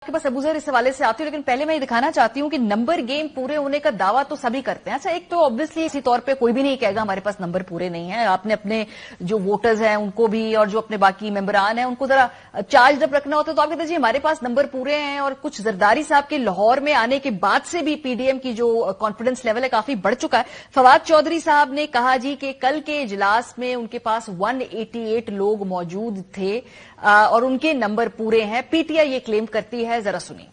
के पास अबूजर इस हवाले से आती हूँ, लेकिन पहले मैं ये दिखाना चाहती हूँ कि नंबर गेम पूरे होने का दावा तो सभी करते हैं। अच्छा, एक तो ऑब्वियसली इसी तौर पे कोई भी नहीं कहेगा हमारे पास नंबर पूरे नहीं है। आपने अपने जो वोटर्स हैं उनको भी और जो अपने बाकी मेंबरान हैं उनको जरा चार्ज जब रखना होता है तो आप कहते हैं जी हमारे पास नंबर पूरे हैं। और कुछ जरदारी साहब के लाहौर में आने के बाद से भी पीडीएम की जो कॉन्फिडेंस लेवल है काफी बढ़ चुका है। फवाद चौधरी साहब ने कहा जी कि कल के इजलास में उनके पास 188 लोग मौजूद थे और उनके नंबर पूरे हैं। पीटीआई ये क्लेम करती है, जरा सुनिए।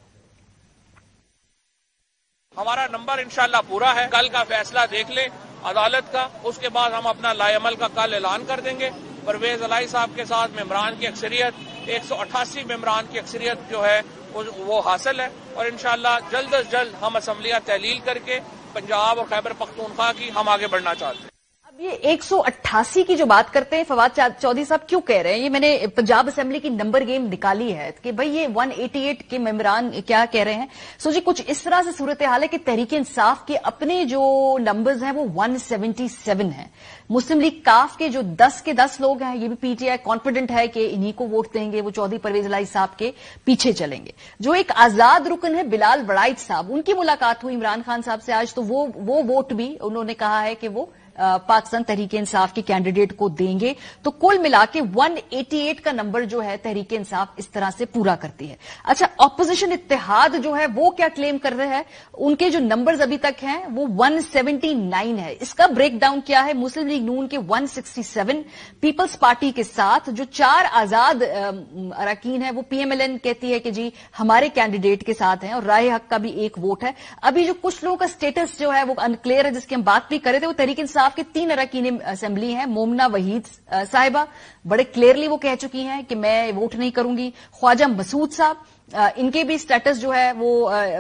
हमारा नंबर इंशाल्लाह पूरा है। कल का फैसला देख ले अदालत का, उसके बाद हम अपना लाएअमल का कल ऐलान कर देंगे। परवेज अलाई साहब के साथ मेंबरान की अक्सरियत 188 मेंबरान की अक्सरियत जो है वो हासिल है और इंशाल्लाह जल्द अज जल्द हम असम्बलियां तहलील करके पंजाब और खैबर पख्तूनख्वा की हम आगे बढ़ना चाहते हैं। ये 188 की जो बात करते हैं फवाद चौधरी साहब क्यों कह रहे हैं? ये मैंने पंजाब असेंबली की नंबर गेम निकाली है कि भाई ये 188 के मेंबरान क्या कह रहे हैं। सो जी कुछ इस तरह से सूरत हाल है कि तहरीक इंसाफ के अपने जो नंबर्स हैं वो 177 हैं। मुस्लिम लीग काफ के जो 10 के 10 लोग हैं, ये भी पीटीआई कॉन्फिडेंट है कि इन्हीं को वोट देंगे, वो चौधरी परवेज अलाई साहब के पीछे चलेंगे। जो एक आजाद रुकन है बिलाल वड़ाइच साहब, उनकी मुलाकात हुई इमरान खान साहब से आज, तो वो वोट भी उन्होंने कहा है कि वो पाकिस्तान तहरीक इंसाफ के कैंडिडेट को देंगे। तो कुल मिला के 188 का नंबर जो है तहरीक इंसाफ इस तरह से पूरा करती है। अच्छा, ऑपोजिशन इत्तेहाद जो है वो क्या क्लेम कर रहे हैं? उनके जो नंबर्स अभी तक हैं वो 179 है। इसका ब्रेक डाउन क्या है? मुस्लिम लीग नून के 167, पीपल्स पार्टी के साथ जो 4 आजाद अरकान है वो पीएमएलएन कहती है कि जी हमारे कैंडिडेट के साथ हैं और राय हक का भी एक वोट है। अभी जो कुछ लोगों का स्टेटस जो है वो अनक्लियर है, जिसकी हम बात भी कर रहे थे। वो तहरीक इंसाफ के 3 अरकान असेंबली हैं। मोमना वहीद साहिबा बड़े क्लियरली वो कह चुकी हैं कि मैं वोट नहीं करूंगी। ख्वाजा मसूद साहब, इनके भी स्टेटस जो है वो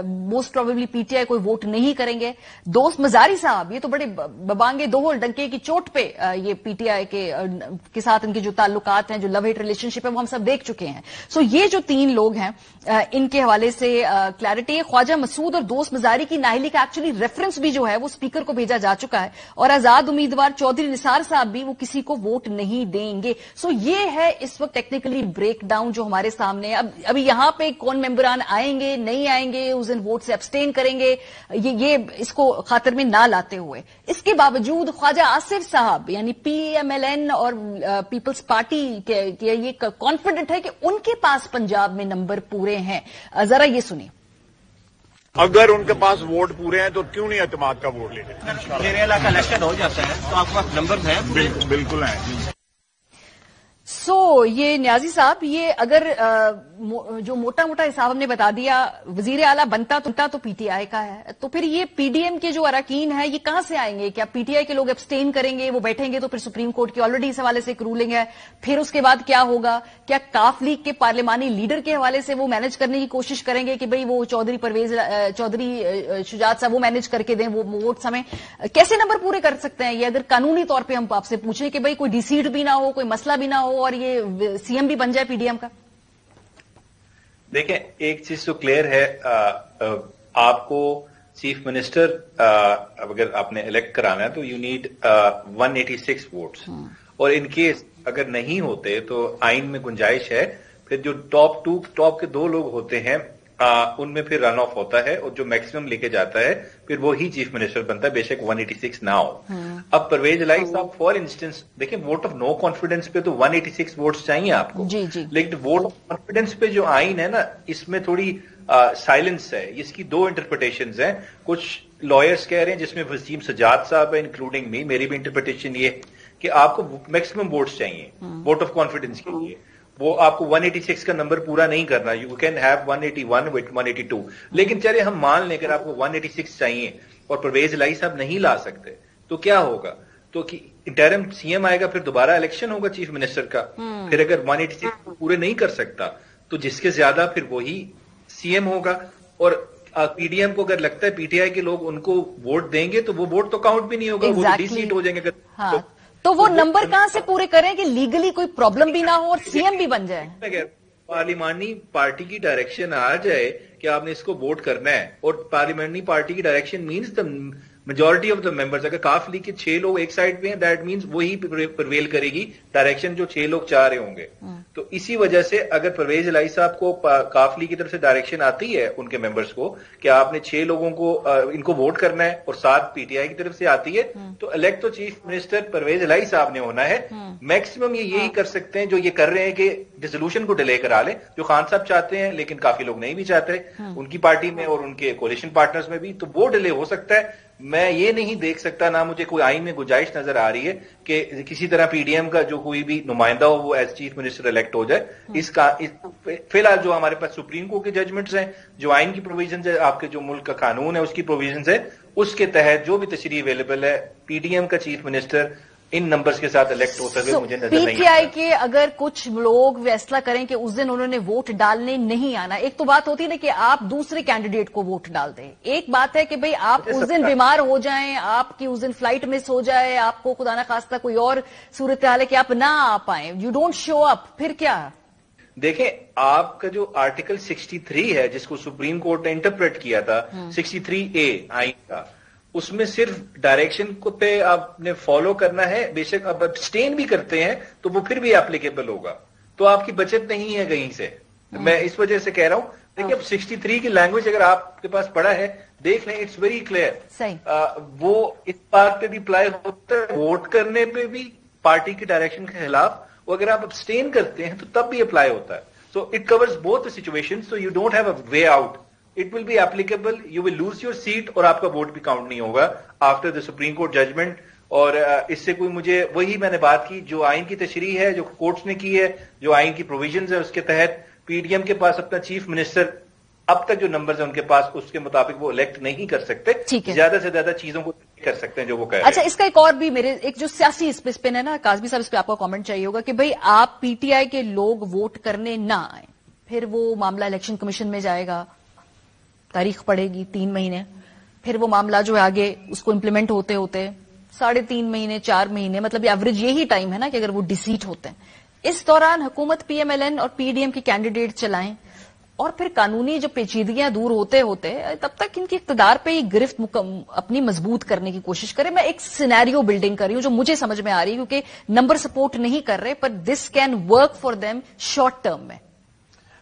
मोस्ट प्रोबेबली पीटीआई कोई वोट नहीं करेंगे। दोस्त मजारी साहब, ये तो बड़े बबांगे दोहल डंके की चोट पे ये पीटीआई के साथ इनके जो ताल्लुकात हैं, जो लव हेट रिलेशनशिप है, वो हम सब देख चुके हैं। सो ये जो 3 लोग हैं इनके हवाले से क्लैरिटी है। ख्वाजा मसूद और दोस्त मजारी की नाहली का एक्चुअली रेफरेंस भी जो है वो स्पीकर को भेजा जा चुका है और आजाद उम्मीदवार चौधरी निसार साहब भी वो किसी को वोट नहीं देंगे। सो ये है इस वक्त टेक्निकली ब्रेक डाउन जो हमारे सामने है। अभी यहां पे कौन मेंबरान आएंगे नहीं आएंगे, उस दिन वोट से अब्सटेन करेंगे, ये इसको खातिर में ना लाते हुए, इसके बावजूद ख्वाजा आसिफ साहब यानी पीएमएलएन और पीपल्स पार्टी के ये कॉन्फिडेंट है कि उनके पास पंजाब में नंबर पूरे हैं। जरा ये सुनिए। अगर उनके पास वोट पूरे हैं तो क्यों नहीं एतमाद का वोट लेते? मेरे इलाका इलेक्शन हो जाता है तो आपके पास नंबर हैं? बिल्कुल हैं। ये न्याजी साहब, ये अगर जो मोटा मोटा हिसाब हमने बता दिया वजीर आला बनता तो पीटीआई का है, तो फिर ये पीडीएम के जो अरकान है ये कहां से आएंगे? क्या पीटीआई के लोग एब्सटेन करेंगे, वो बैठेंगे तो फिर सुप्रीम कोर्ट की ऑलरेडी इस हवाले से एक रूलिंग है, फिर उसके बाद क्या होगा? क्या काफ लीग के पार्लिमानी लीडर के हवाले से वो मैनेज करने की कोशिश करेंगे कि भाई वो चौधरी शुजात साहब वो मैनेज करके दें वो वोट? समय कैसे नंबर पूरे कर सकते हैं ये, अगर कानूनी तौर पर हम आपसे पूछें कि भाई कोई डिसीट भी ना हो, कोई मसला भी ना हो और ये सीएम भी बन जाए पीडीएम का? देखें, एक चीज तो क्लियर है, आपको चीफ मिनिस्टर अगर आपने इलेक्ट कराना है तो यू नीड 186 वोट्स और इन केस अगर नहीं होते तो आइन में गुंजाइश है फिर जो टॉप के 2 लोग होते हैं उनमें फिर रन ऑफ होता है और जो मैक्सिमम लेके जाता है फिर वो ही चीफ मिनिस्टर बनता है, बेशक 186 ना हो। अब परवेज अलाई साहब फॉर इंस्टेंस देखें, वोट ऑफ नो कॉन्फिडेंस पे तो 186 वोट्स चाहिए आपको, लेकिन वोट ऑफ कॉन्फिडेंस पे जो आइन है ना इसमें थोड़ी साइलेंस है। इसकी 2 इंटरप्रिटेशंस हैं। कुछ लॉयर्स कह रहे हैं जिसमें वसीम सजाद साहब है इंक्लूडिंग मी, मेरी भी इंटरप्रिटेशन ये कि आपको मैक्सिमम वोट्स चाहिए वोट ऑफ कॉन्फिडेंस के लिए। वो आपको 186 का नंबर पूरा नहीं करना, यू कैन हैव 181 विद 182, लेकिन चले हम मान लेकर आपको 186 चाहिए और परवेज अलाई साहब नहीं ला सकते तो क्या होगा? तो कि इंटरिम सीएम आएगा, फिर दोबारा इलेक्शन होगा चीफ मिनिस्टर का। फिर अगर 186 पूरे नहीं कर सकता तो जिसके ज्यादा फिर वही सीएम होगा और पीडीएम को अगर लगता है पीटीआई के लोग उनको वोट देंगे तो वो वोट तो काउंट भी नहीं होगा, वो तो डिसीट हो जाएंगे। तो वो नंबर कहां से पूरे करें कि लीगली कोई प्रॉब्लम भी ना हो और सीएम भी बन जाए? पार्लिमानी पार्टी की डायरेक्शन आ जाए कि आपने इसको वोट करना है और पार्लियामेंट्री पार्टी की direction means the majority of the members. اگر کاف لیگ کے 6 لوگ ایک سائڈ پہ ہیں, دیٹ مینس وہی پرویل کرے گی ڈائریکشن جو 6 لوگ چاہ رہے ہوں گے. تو اسی وجہ سے اگر پرویز الہی صاحب کو کاف لیگ کی طرف سے ڈائریکشن آتی ہے ان کے ممبرز کو کہ آپ نے 6 لوگوں کو ان کو ووٹ کرنا ہے اور 7 پی ٹی آئی کی طرف سے آتی ہے, تو الیکٹ تو چیف منسٹر پرویز الہی صاحب نے ہونا ہے. میکسیمم یہ یہی کر سکتے ہیں جو یہ کر رہے ہیں کہ ڈیسولوشن کو ڈیلے کرا لیں, جو خان صاحب چاہتے ہیں لیکن کافی لوگ نہیں بھی چاہتے ان کی پارٹی میں اور ان کے کولیشن پارٹنرز میں بھی, تو وہ ڈیلے ہو سکتا ہے. میں یہ نہیں دیکھ سکتا, نہ مجھے کوئی آئین میں گنجائش نظر آ رہی ہے کہ کسی طرح پی ڈی ایم کا جو کوئی بھی نمائندہ ہو وہ ایز چیف منسٹر الیکٹ ہو جائے. اس کا فی الحال جو ہمارے پاس سپریم کورٹ کے ججمنٹس ہیں, جو آئین کی پروویژنز ہے, آپ کے جو ملک کا قانون ہے اس کی پروویژنز ہے, اس کے تحت جو بھی تشریح اویلیبل ہے پی ڈی ایم کا چیف منسٹر ان نمبرز کے ساتھ الیکٹ ہوتے ہوئے مجھے نظر نہیں آتا. پی ٹی آئی کے اگر کچھ لوگ فیصلہ کریں کہ اس دن انہوں نے ووٹ ڈالنے نہیں آنا, ایک تو بات ہوتی ہے نا کہ آپ دوسرے کینڈیڈیٹ کو ووٹ ڈال دیں, ایک بات ہے کہ بھئی آپ اس دن بیمار ہو جائیں, آپ کی اس دن فلائٹ مس ہو جائے, آپ کو خدا نہ خواستہ کوئی اور صورتحال ہے کہ آپ نہ آ پائیں, یو ڈونٹ شو اپ, پھر کیا؟ دیکھیں آپ کا جو آرٹیکل 63 ہے جس کو سپریم کورٹ نے انٹرپریٹ کیا تھا 63A آئین کا, اس میں صرف ڈائریکشن کو پہ آپ نے فالو کرنا ہے. بے شک آپ ابسٹین بھی کرتے ہیں تو وہ پھر بھی اپلیکیبل ہوگا, تو آپ کی بچت نہیں ہے کہیں سے. میں اس وجہ سے کہہ رہا ہوں دیکھیں اب 63 کی لینگویج اگر آپ کے پاس پڑا ہے دیکھ لیں, اٹس ویری کلیئر. وہ اس بات پہ بھی اپلائی ہوتا ہے, ووٹ کرنے پہ بھی پارٹی کی ڈائریکشن کے خلاف, وہ اگر آپ ابسٹین کرتے ہیں تو تب بھی اپلائی ہوتا ہے. So it covers both situation, so you don't have a way out. It will be applicable, you will lose your seat اور آپ کا ووٹ بھی کاؤنٹ نہیں ہوگا after the supreme court judgment. اور اس سے کوئی مجھے وہی میں نے بات کی جو آئین کی تشریح ہے جو کورٹس نے کی ہے, جو آئین کی پروویژنز ہے اس کے تحت پی ڈی ایم کے پاس اپنا چیف منسٹر اب تک جو نمبرز ہیں ان کے پاس اس کے مطابق وہ الیکٹ نہیں کر سکتے, زیادہ سے زیادہ چیزوں کو کر سکتے ہیں جو وہ کہہ رہے ہیں. اچھا, اس کا ایک اور بھی میرے ایک جو سیاسی اسپن ہے نا قاسمی صاحب, اس پہ آپ کا کامنٹ چاہیے ہوگا کہ بھئی آپ پی ٹی آئی کے لوگ ووٹ کرنے نہ آئیں, پھر وہ معاملہ الیکشن کمیشن میں جائے گا, تاریخ پڑے گی 3 مہینے, پھر وہ معاملہ جو ہے آگے اس کو امپلیمنٹ ہوتے ہوتے 3.5 مہینے 4 مہینے, مطلب ایوریج یہی ٹائم ہے نا کہ اگر وہ ڈیسیٹ ہوتے ہیں. اس دوران حکومت پی ایم ایل این اور پی ڈی ایم کے کینڈیڈیٹ چلائیں اور پھر قانونی جو پیچیدگیاں دور ہوتے ہوتے تب تک ان کی اقتدار پہ ہی گرفت اپنی مضبوط کرنے کی کوشش کرے. میں ایک سینیریو بلڈنگ کر رہی ہوں جو مجھے سمجھ میں آ رہی ہے, کیونکہ نمبر سپورٹ نہیں کر رہے, پر this can work for them short term میں.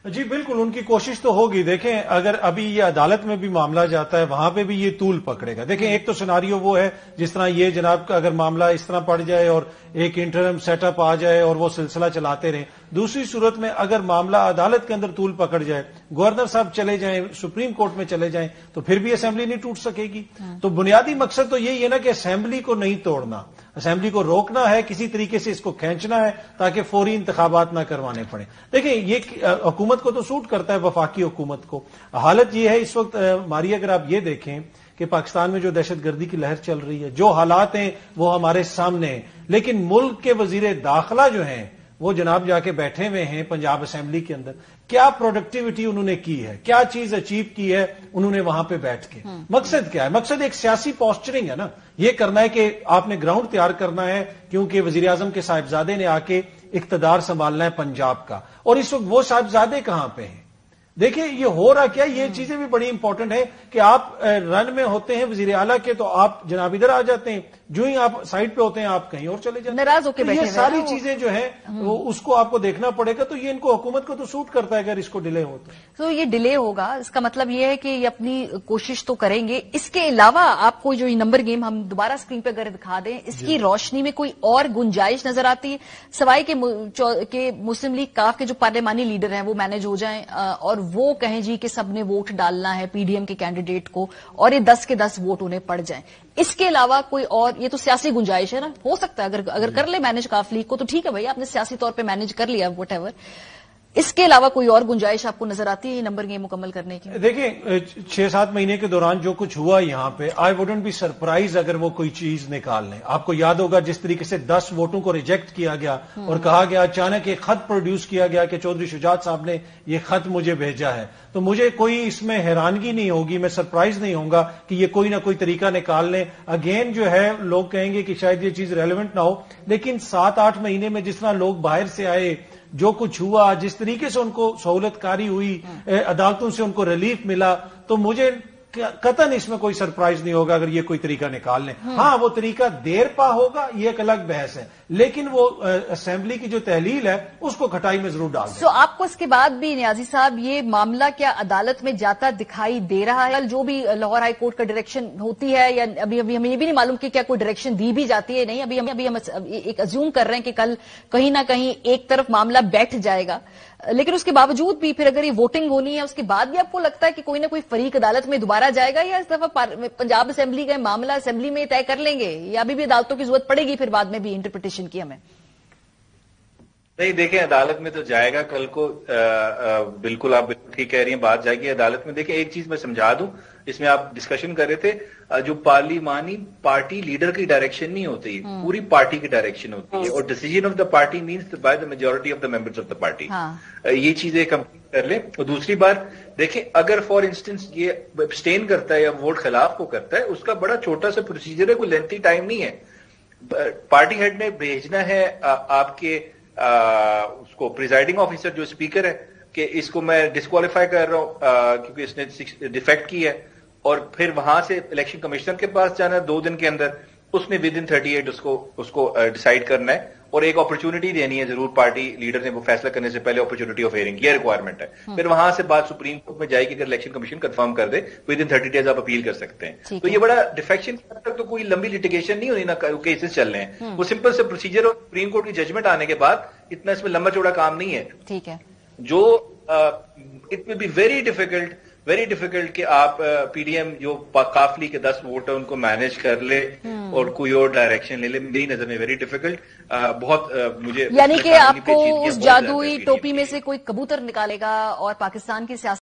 جی بالکل, ان کی کوشش تو ہوگی. دیکھیں اگر ابھی یہ عدالت میں بھی معاملہ جاتا ہے وہاں پہ بھی یہ طول پکڑے گا. دیکھیں ایک تو سیناریو وہ ہے جس طرح یہ جناب کا اگر معاملہ اس طرح پڑ جائے اور ایک انٹرم سیٹ اپ آ جائے اور وہ سلسلہ چلاتے رہیں. دوسری صورت میں اگر معاملہ عدالت کے اندر طول پکڑ جائے, گورنر صاحب چلے جائیں, سپریم کورٹ میں چلے جائیں, تو پھر بھی اسمبلی نہیں ٹوٹ سکے گی. تو بنیادی مقصد تو یہی ہے نا کہ اسمبلی کو نہیں توڑنا, اسمبلی کو روکنا ہے, کسی طریقے سے اس کو کھینچنا ہے تاکہ فوری انتخابات نہ کروانے پڑے. دیکھیں یہ حکومت کو تو سوٹ کرتا ہے, وفاقی حکومت کو. حالت یہ ہے اس وقت ماری, اگر آپ یہ دیکھیں کہ پاکستان میں جو دہشت گردی کی لہر چل رہی ہے, جو حالات ہیں وہ ہمارے سامنے ہیں, لیکن ملک کے وزیر داخلہ جو ہیں وہ جناب جا کے بیٹھے ہوئے ہیں پنجاب اسمبلی کے اندر. کیا پروڈکٹیوٹی انہوں نے کی ہے, کیا چیز اچیو کی ہے انہوں نے وہاں پہ بیٹھ کے؟ مقصد کیا ہے؟ مقصد ایک سیاسی پوسچرنگ ہے نا, یہ کرنا ہے کہ آپ نے گراؤنڈ تیار کرنا ہے, کیونکہ وزیر اعظم کے صاحبزادے نے آ کے اقتدار سنبھالنا ہے پنجاب کا, اور اس وقت وہ صاحبزادے کہاں پہ ہیں؟ دیکھیں یہ ہو رہا کیا, یہ چیزیں بھی بڑی امپورٹنٹ ہے کہ آپ رن میں ہوتے ہیں وزیر اعلیٰ کے تو آپ جناب ادھر آ جاتے ہیں, جو ہی آپ سائڈ پہ ہوتے ہیں آپ کہیں اور چلے جاتے ہیں, ناراض ہو کے بیٹھے. یہ ساری چیزیں جو ہیں وہ اس کو آپ کو دیکھنا پڑے گا. تو یہ ان کو حکومت کو تو سوٹ کرتا ہے اگر اس کو ڈیلے ہو تو یہ ڈیلے ہوگا. اس کا مطلب یہ ہے کہ یہ اپنی کوشش تو کریں گے. اس کے علاوہ آپ کو جو یہ نمبر گیم ہم دوبارہ اسکرین پہ اگر دکھا دیں, اس کی روشنی میں کوئی اور گنجائش نظر آتی ہے سوائے کہ مسلم لیگ کاف کے جو پارلیمانی لیڈر ہیں وہ مینج ہو جائیں اور وہ کہیں جی کہ سب نے ووٹ ڈالنا ہے پی ڈی ایم کے کینڈیڈیٹ کو, اور یہ 10 کے 10 ووٹ انہیں پڑ جائیں. اس کے علاوہ کوئی اور, یہ تو سیاسی گنجائش ہے نا, ہو سکتا ہے اگر کر لے مینج کاف لیگ کو تو ٹھیک ہے بھائی, آپ نے سیاسی طور پہ مینج کر لیا وٹ ایور. اس کے علاوہ کوئی اور گنجائش آپ کو نظر آتی ہے یہ نمبر گیم مکمل کرنے کی؟ دیکھیں 6-7 مہینے کے دوران جو کچھ ہوا یہاں پہ, آئی ووڈنٹ بی سرپرائز اگر وہ کوئی چیز نکال لیں. آپ کو یاد ہوگا جس طریقے سے 10 ووٹوں کو ریجیکٹ کیا گیا اور کہا گیا, اچانک ایک خط پروڈیوس کیا گیا کہ چودھری شجاعت صاحب نے یہ خط مجھے بھیجا ہے, تو مجھے کوئی اس میں حیرانگی نہیں ہوگی, میں سرپرائز نہیں ہوں گا کہ یہ کوئی نہ کوئی طریقہ نکال لیں. اگین جو ہے لوگ کہیں گے کہ شاید یہ چیز ریلیونٹ نہ ہو, لیکن 7-8 مہینے میں جس طرح لوگ باہر سے آئے, جو کچھ ہوا, جس طریقے سے ان کو سہولت کاری ہوئی, عدالتوں سے ان کو ریلیف ملا, تو مجھے कतन इसमें कोई सरप्राइज नहीं होगा अगर ये कोई तरीका निकाल लें। हाँ, वो तरीका देर पा होगा, ये एक अलग बहस है, लेकिन वो असेंबली की जो तहलील है उसको खटाई में जरूर डाल दें। आपको इसके बाद भी नियाजी साहब ये मामला क्या अदालत में जाता दिखाई दे रहा है? जो भी लाहौर हाई कोर्ट का डायरेक्शन होती है, या अभी हमें ये भी नहीं मालूम कि क्या कोई डायरेक्शन दी भी जाती है? नहीं, अभी हम एक अज्यूम कर रहे हैं कि कल कहीं ना कहीं एक तरफ मामला बैठ जाएगा, लेकिन उसके बावजूद भी फिर अगर ये वोटिंग होनी है उसके बाद भी आपको लगता है कि कोई ना कोई फरीक अदालत में दोबारा जाएगा, या इस दफा पंजाब असेंबली का मामला असेंबली में तय कर लेंगे, या अभी भी अदालतों की जरूरत पड़ेगी फिर बाद में भी इंटरप्रिटेशन की? हमें नहीं, देखें, अदालत में तो जाएगा कल को। बिल्कुल आप बिल्कुल ठीक कह रही हैं, बात जाएगी अदालत में। देखें, एक चीज मैं समझा दूं, इसमें आप डिस्कशन कर रहे थे, जो पार्लिमानी पार्टी लीडर की डायरेक्शन नहीं होती, पूरी पार्टी की डायरेक्शन होती है, और decision of the party means by the majority of the members of the party. ये चीजें कंप्लीट कर ले। और दूसरी बात देखें, अगर फॉर इंस्टेंस ये अब्सटेन करता है या वोट खिलाफ को करता है, उसका बड़ा छोटा सा प्रोसीजर है, कोई लेंथी टाइम नहीं है। पार्टी हेड ने भेजना है आपके उसको प्रिजाइडिंग ऑफिसर जो स्पीकर है कि इसको मैं डिस्क्वालीफाई कर रहा हूं क्योंकि इसने डिफेक्ट की है, और फिर वहां से इलेक्शन कमिश्नर के पास जाना है 2 दिन के अंदर। उसने विद इन 38 उसको डिसाइड करना है, और एक अपॉर्चुनिटी देनी है जरूर पार्टी लीडर ने वो फैसला करने से पहले, अपॉर्चुनिटी ऑफ हियरिंग, ये रिक्वायरमेंट है। फिर वहां से बात सुप्रीम कोर्ट में जाएगी, अगर इलेक्शन कमीशन कंफर्म कर दे विद इन 30 डेज आप अपील कर सकते हैं। तो ये बड़ा डिफेक्शन तक तो कोई लंबी लिटिगेशन नहीं होनी, ना केसेस चल रहे हैं, वो सिंपल से प्रोसीजर और सुप्रीम कोर्ट की जजमेंट आने के बाद इतना इसमें लंबा चौड़ा काम नहीं है। ठीक है, जो it will be very difficult कि आप पीडीएम जो काफली के 10 वोट है उनको मैनेज कर ले और कोई और डायरेक्शन ले ले, मेरी नजर में वेरी डिफिकल्ट। बहुत मुझे यानी कि आपको उस जादुई टोपी में से कोई कबूतर निकालेगा और पाकिस्तान की सियासत